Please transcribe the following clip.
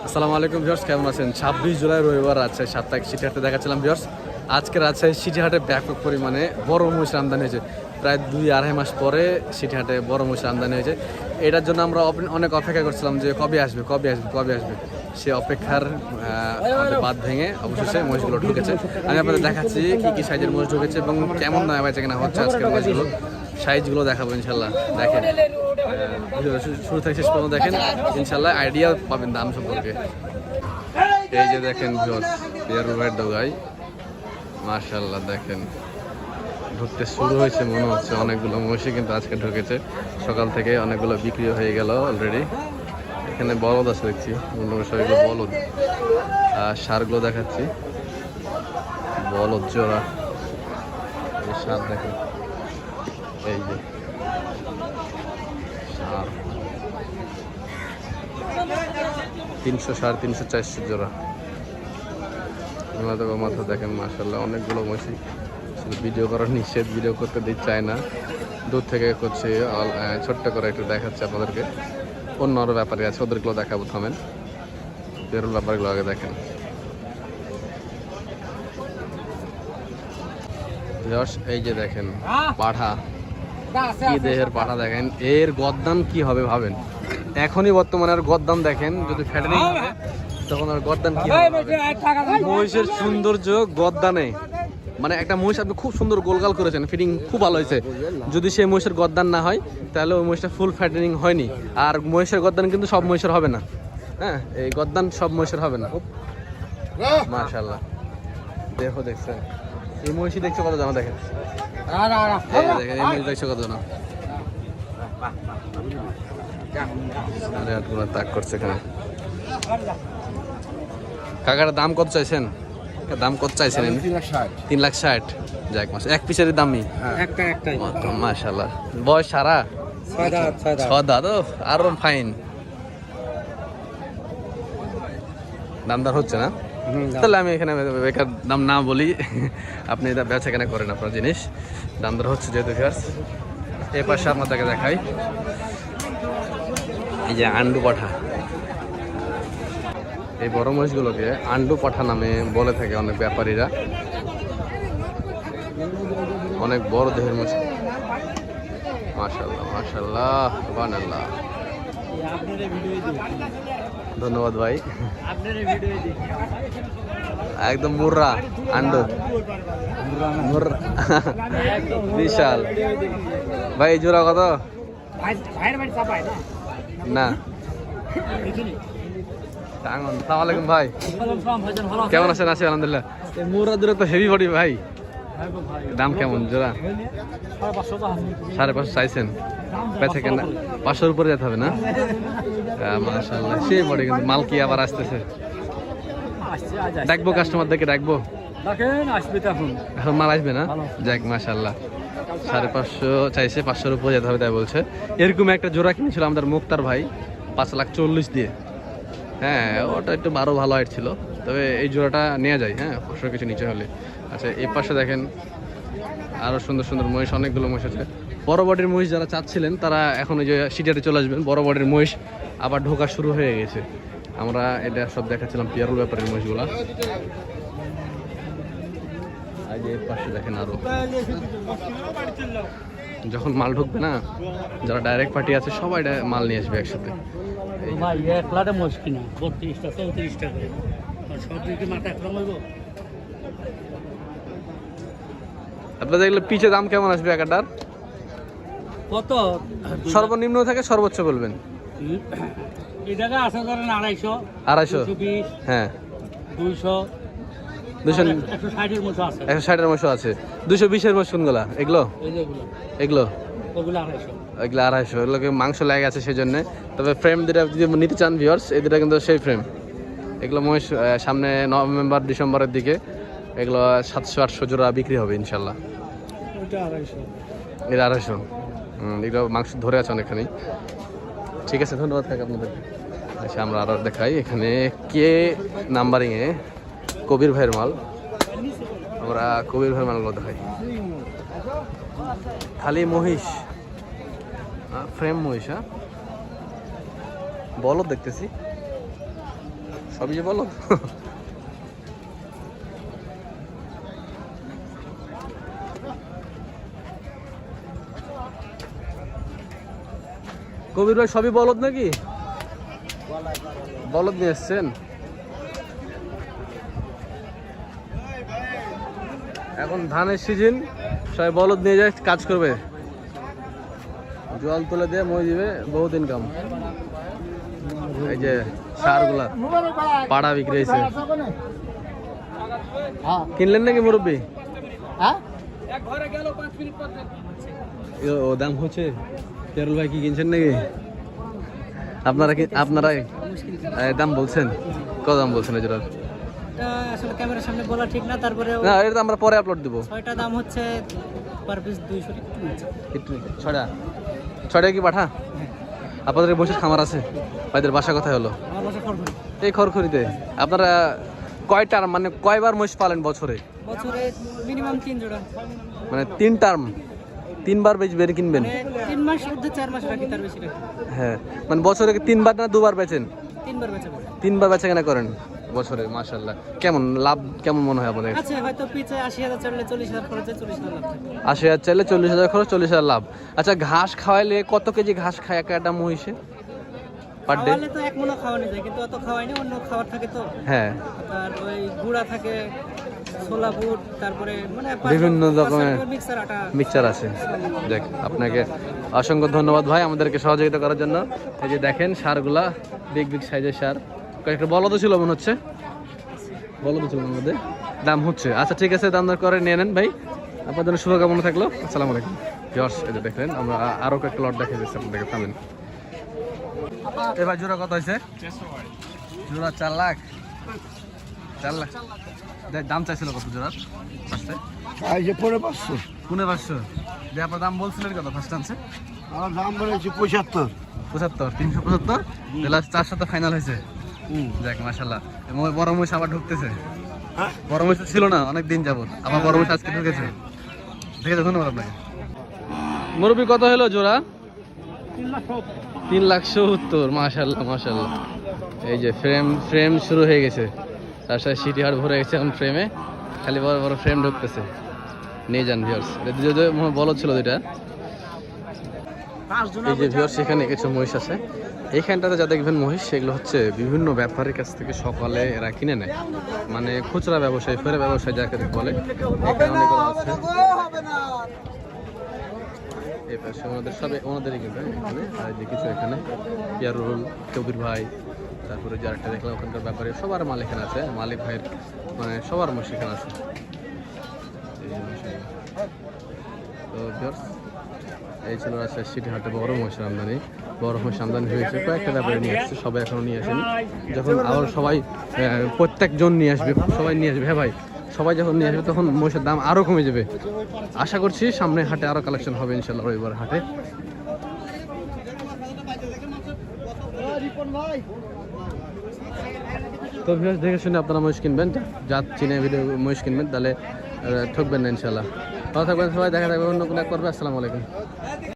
আসসালামু আলাইকুম ভিউয়ার্স, কেমন আছেন? 26 জুলাই রবিবার রাজশাহী সাপ্তাহিক সিটিহাটে দেখাচ্ছিলাম ভিউয়ার্স। আজকে রাজশাহী সিটিহাটে ব্যাপক পরিমাণে বড় মহিষের আমদানি হয়েছে। প্রায় 2-2.5 মাস পরে সিটিহাটে বড় মহিষের আমদানি হয়েছে। এটার জন্য আমরা অনেক অপেক্ষা করছিলাম যে কবে আসবে। সে অপেক্ষার বাদ ভেঙে অবশেষে মহিষগুলো ঢুকেছে। আমি আপনাদের দেখাচ্ছি কী কী সাইজের মহিষ ঢুকেছে এবং কেমন দামে বেচা কেনা হচ্ছে আজকের মহিষগুলো। সাইজগুলো দেখাবো ইনশাল্লাহ। দেখেন শুরু থেকে শেষ পর্যন্ত দেখেন, ইনশাল্লাহ আইডিয়া পাবেন দাম সম্পর্কে। এই যে দেখেন পিয়ারুভাইয়ের ডোগাই, মাশাল্লাহ দেখেন ঢুকতে শুরু হয়েছে মনে হচ্ছে। অনেকগুলো মহিষই কিন্তু আজকে ঢুকেছে, সকাল থেকে অনেকগুলো বিক্রি হয়ে গেল অলরেডি। এখানে বলদ আছে দেখছি, সবগুলো বলদ। আর সারগুলো দেখাচ্ছি, বলদ জোড়া সার দেখেন। এই যে সার 300, 350, 400 জোড়া। মাথা দেখেন মাশাল্লাহ, অনেকগুলো মহিষী। শুধু ভিডিও করার নিষেধ, ভিডিও করতে দিতে চায় না, দূর থেকে করছি। ছোট্ট করে একটু দেখাচ্ছে আপনাদেরকে। অন্য আরও ব্যাপারী আছে, ওদেরগুলো দেখাবো। থামেন, বেরোল ব্যাপারগুলো আগে দেখেন। এই যে দেখেন পাঠা, কি দেহের পাঠা দেখেন। এর গদ্দাম কি হবে ভাবেন। এখনই বর্তমানে আর গদ্দাম দেখেন, যদি ফ্যাটারিং হবে তখন আর গদ্দাম কি হবে। মহিষের সৌন্দর্য গদ্দানে, মানে একটা মহিষ আপনি খুব সুন্দর গোলগাল করেছেন, ফিটিং খুব ভালো হয়েছে। যদি সেই মহিষের গদ্দান না হয় তাহলে ওই মহিষটা ফুল ফ্যাটারিং হয়নি। আর মহিষের গদ্দান কিন্তু সব মহিষের হবে না। হ্যাঁ, এই গদ্দান সব মহিষের হবে না। মাশাআল্লাহ দেখো, দেখছেন এই মহিষই দেখছো কত জানা। দেখেন দেখেন এই মহিষ দেখছো কত জানা। তাক করছে এখানে। কাকার দাম কত চাইছেন? দাম কত চাইছেন? 3,60,000। যাক মাস এক পিসের দামই মাশাআল্লাহ। বয়স সারা 6 দাঁত, আরো ফাইন। দামদার হচ্ছে না, তাহলে আমি এখানে বেকার দাম না বলি, আপনি এটা বেচা কেনা করেন আপনার জিনিস। দামদার হচ্ছে যেহেতু। এই পাশে আপনাদেরকে দেখাই, এই যে আন্ডু পাঠা। এই বড় মহিষগুলোকে আন্ডু পাঠা নামে বলে থাকে অনেক ব্যাপারীরা। অনেক বড় দেহের মহিষ। মাশাআল্লাহ মাশাআল্লাহ সুবহানাল্লাহ। ধন্যবাদ ভাই। একদম মুর্রা আন্ডু, বিশাল ভাই। জোড়া কত না? আসসালামাইকুম ভাই, কেমন আছেন? আছি আলহামদুলিল্লাহ। মুর্রা দূরে তো হেভি বডি ভাই। দাম কেমন জোড়া? 550 চাইছেন? বেচা কেনা 500-র উপরে যেতে হবে না? মাশাআল্লাহ সেই বডি, কিন্তু মাল কি আবার আসতেছে। ডাকবো কাস্টমারদেরকে, ডাকবো। এখন মাল আসবে না? যাক মাশাআল্লাহ। 550 চাইছে, 500-র উপরে যেতে হবে তাই বলছে। এরকম একটা জোড়া কিনেছিল আমাদের মুক্তার ভাই 5,40,000 দিয়ে। হ্যাঁ, ওটা একটু আরও ভালো হাইট ছিল, তবে এই জোড়াটা নেওয়া যায়। হ্যাঁ, 500 কিছু নিচে হলে। আচ্ছা, এই পাশে দেখেন আরও সুন্দর সুন্দর মহিষ, অনেকগুলো মহিষ আছে। বড় বডির মহিষ যারা চাচ্ছিলেন তারা এখন ওই যে সিটিহাটে চলে আসবেন। বড় বডির মহিষ আবার ঢোকা শুরু হয়ে গেছে। আমরা এটা সব দেখাচ্ছিলাম পিয়ারুল ব্যাপারের মহিষগুলা। আর যে পাশে দেখেন আরো যখন মাল ঢুকবে না, যারা ডাইরেক্ট পার্টি আছে সবাই মাল নিয়ে আসবে একসাথে। আপনাদের দেখলে পিছে দাম কেমন আসবে একাটার? কত সর্বনিম্ন থেকে সর্বোচ্চ বলবেন। এই জায়গা আছে ধরেন 250, 250, হ্যাঁ 200, 160-এর মতো আছে। 160-এর মতো আছে। 220-এর মতো কোনগুলা? এগুলো এগুলো ওগুলো 250, এগুলো 250। এগুলোকে মাংস লেগে আছে সেই জন্য। তবে ফ্রেম যেটা যদি নিতে চান ভিউয়ার্স, এই দুটা কিন্তু সেই ফ্রেম। এগুলো মহিষ সামনে নভেম্বর ডিসেম্বরের দিকে এগুলো 700-800 জোড়া বিক্রি হবে ইনশাল্লাহ। এটা 250। এগুলো মাংস ধরে আছে অনেকখানি। ঠিক আছে, ধন্যবাদ থাকে আপনাদের। আচ্ছা, আমরা আরও দেখাই এখানে কে নাম্বারিংয়ে কবির ভাইয়ের মাল। আমরা কবির ভাইয়ের মালগুলো দেখাই। খালি মহিষ, ফ্রেম মহিষ। হ্যাঁ, বলদ দেখতেছি। সবই যে বলো। কবির ভাই সবই বলদ নাকি? বলদ নিয়ে এসছেন? এখন ধানের সিজন, সবাই বলদ নিয়ে যায় কাজ করবে, জল তুলে দিয়ে মই দিবে, বহুত ইনকাম। এই যে সারগুলা পাড়া বিক্রি হয়েছে, কিনলেন নাকি মুরব্বী? ও দাম হচ্ছে, কেরল ভাই কি কিনছেন নাকি? আপনারাই দাম বলছেন? কত দাম বলছেন এই জোড়ার? আসলে ক্যামেরার সামনে বলা ঠিক না, তারপরে না এটা আমরা পরে আপলোড দিব। ছয়টা দাম হচ্ছে পার পিস 200 টাকা। ছয়টা কি পাঠা? আপনাদের বসে খামার আছে? ভাইদের বাসা কোথায় হলো? আমার বাসা খড়খড়ি। এই খড়খড়িতে। আপনারা কয়টার মানে কয়বার মহিষ পালেন বছরে? বছরে মিনিমাম 3 জোড়া, মানে 3 টার্ম, 3বার বেচবেন কিনবেন? 3 মাস মধ্যে 4 মাস রাখি, তার বেশি রাখি। হ্যাঁ, মানে বছরে 3বার না 2বার বেচেন? 3বার বেচা পড়ে। 3বার বেচা কেনা করেন বছরে? মাশাআল্লাহ। কেমন লাভ কেমন মনে হয় আপনাদের? আচ্ছা, হয়তো পিছে 80,000 চাইলে 40,000 খরচে 40,000 লাভ থাকে। 80,000 চাইলে 40,000 খরচ, 40,000 লাভ। আচ্ছা, ঘাস খাওয়াইলে কত কেজি ঘাস খায় একটা মহিষে পার ডে? খাওয়ালে তো এক মণা খাওয়ানো যায়, কিন্তু অত খাওয়াই না, অন্য খাবার থাকে তো। হ্যাঁ, তার ওই গুঁড়া থাকে, ছোলা বুট, তারপরে মানে বিভিন্ন রকমের মিক্সার আটা মিক্সচার আছে। দেখ, আপনাকে অসংখ্য ধন্যবাদ ভাই আমাদেরকে সহযোগিতা করার জন্য। এই যে দেখেন সারগুলা, বিগ বিগ সাইজের সার। কয়েকটা বলদও ছিল মনে হচ্ছে, বলদও ছিল মধ্যে। দাম হচ্ছে। আচ্ছা ঠিক আছে, দাম দর করে নিয়ে নেন ভাই। আপনার জন্য শুভকামনা থাকলো। আসসালামু আলাইকুম। ভিউয়ার্স, এই যে দেখলেন, আমরা আরও কয়েকটা লট দেখে দিচ্ছি আপনাদেরকে, থামেন। এবার জোড়া কত হয়েছে? জোড়া 4 লাখ। 4 লাখ দাম চাইছিল কত জোড়ার ফার্স্টে? 500 500। যে আপনার দাম বলছিলেন কত ফার্স্ট আনছে? আমার দাম বলেছি 75। 375। লাস্ট 400 ফাইনাল হয়েছে। দেখ মাশাআল্লাহ, বড় মহিষ আবার ঢুকতেছে। বড় মহিষ ছিল না অনেক দিন যাবত, আবার বড় মহিষ আজকে ঢুকেছে। দেখে ধন্যবাদ আপনাকে। মুরব্বি কত হলো জোড়া? 3,70,000। মাশাআল্লাহ মাশাআল্লাহ। এই যে ফ্রেম শুরু হয়ে গেছে, তার সাথে সিটি হাট ভরে গেছে এখন ফ্রেমে, খালি বড় বড় ফ্রেম ঢুকতেছে। নিয়ে যান ভিউয়ার্স, বলদ ছিল দুইটা। এই যে ভিউয়ার্স, এখানে কিছু মহিষ আছে। এইখানটাতে যা দেখবেন মহিষ, সেগুলো হচ্ছে বিভিন্ন ব্যাপারীর কাছ থেকে সকালে এরা কিনে নেয়, মানে খুচরা ব্যবসায়ী, ফেরে ব্যবসায়ী যাকে বলে। এখানে অনেকগুলো আছে, এই পাশে ওনাদেরই কিন্তু এখানে। আর যে কিছু এখানে পিয়ারুল, কবির ভাই, তারপরে যে আরেকটা দেখলাম ওখানকার ব্যাপারে, সবার মাল এখানে আছে। মালিক ভাইয়ের মানে সবার মহিষ এখানে আছে। তো ভিউয়ার্স, এই ছিল রাজশাহী সিটি হাটে বড় মহিষের আমদানি। বড় মহিষ আমদানি হয়েছে, কয়েকটা ব্যাপারে নিয়ে আসছে, সবাই এখনো নিয়ে আসেনি। যখন আবার সবাই প্রত্যেকজন নিয়ে আসবে, সবাই নিয়ে আসবে, হ্যাঁ ভাই, সবাই যখন নিয়ে আসবে তখন মহিষের দাম আরও কমে যাবে। আশা করছি সামনে হাটে আরও কালেকশন হবে ইনশাল্লাহ, রবিবার হাটে। তো ভিউয়ার্স, দেখে শুনে আপনারা মহিষ কিনবেন, জাত চিনে ভিডিও মহিষ কিনবেন, তাহলে ঠকবেন না ইনশাল্লাহ। ভালো থাকবেন সবাই, দেখা থাকবে অন্য কোনো এক পর্বে। আসসালামু আলাইকুম।